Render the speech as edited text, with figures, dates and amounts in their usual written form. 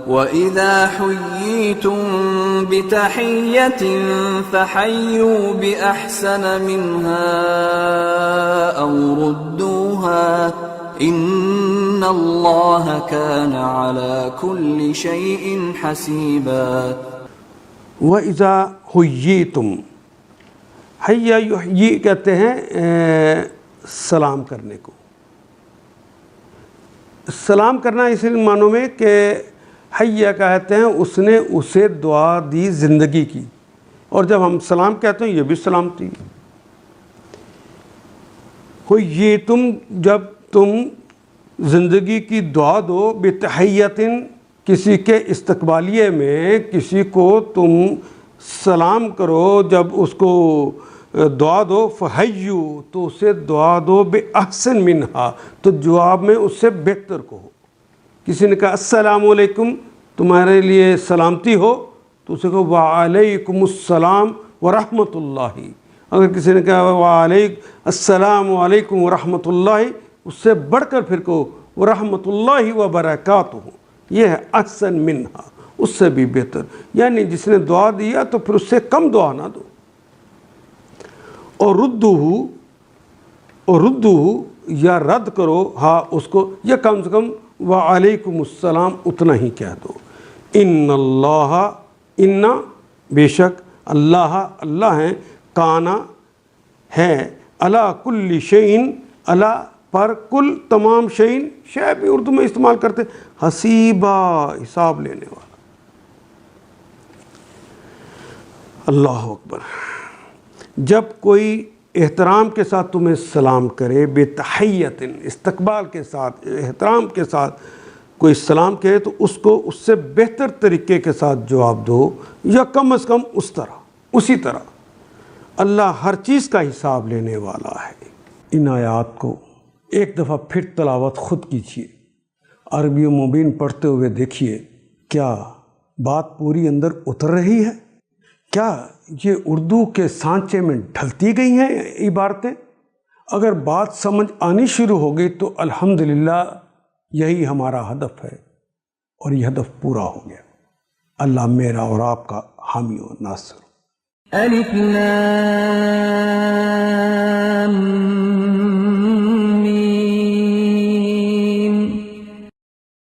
وَإِذَا حُيِّيتُم بِتَحِيَّةٍ فَحَيُّوا بِأَحْسَنَ مِنْهَا أَوْ رُدُّوهَا إِنَّ اللَّهَ كَانَ عَلَى كُلِّ شَيْءٍ حَسِيبًا۔ وَإِذَا حُيِّيتُم، حَيَّ یحیی کہتے ہیں سلام کرنے کو۔ سلام کرنا اس معنوں میں کہ حیّ کہتے ہیں اس نے اسے دعا دی زندگی کی، اور جب ہم سلام کہتے ہیں یہ بھی سلامتی۔ حیّیتم، جب تم زندگی کی دعا دو، بتحیّۃٍ، کسی کے استقبالیے میں کسی کو تم سلام کرو، جب اس کو دعا دو، فحیّو، تو اسے دعا دو بأحسن منہا، تو جواب میں اس سے بہتر کو ہو۔ کسی نے کہا السلام علیکم، تمہارے لیے سلامتی ہو، تو اسے کہو وعلیکم السلام ورحمۃ اللہ۔ اگر کسی نے کہا السلام علیکم ورحمۃ اللہ، اس سے بڑھ کر پھر کہو ورحمۃ اللہ وبرکاتہ، یہ ہے احسن منہا، اس سے بھی بہتر، یعنی جس نے دعا دیا تو پھر اس سے کم دعا نہ دو۔ اور ردوہ، یا رد کرو ہاں اس کو، یا کم سے کم وعلیکم السلام اتنا ہی کہہ دو۔ ان اللہ، ان بے شک اللہ ہیں، کانا ہے، علی کل شیء، علی پر، کل تمام شیء، شے بھی اردو میں استعمال کرتے، حسیبہ، حساب لینے والا۔ اللہ اکبر۔ جب کوئی احترام کے ساتھ تمہیں سلام کرے، بتحیّۃ، استقبال کے ساتھ، احترام کے ساتھ کوئی سلام کہے، تو اس کو اس سے بہتر طریقے کے ساتھ جواب دو، یا کم از کم اسی طرح۔ اللہ ہر چیز کا حساب لینے والا ہے۔ ان آیات کو ایک دفعہ پھر تلاوت خود کیجیے، عربی مبین پڑھتے ہوئے دیکھیے، کیا بات پوری اندر اتر رہی ہے؟ کیا یہ اردو کے سانچے میں ڈھلتی گئی ہیں عبارتیں؟ اگر بات سمجھ آنی شروع ہو گئی تو الحمدللہ یہی ہمارا ہدف ہے، اور یہ ہدف پورا ہو گیا۔ اللہ میرا اور آپ کا حامی و ناصر۔ الف لام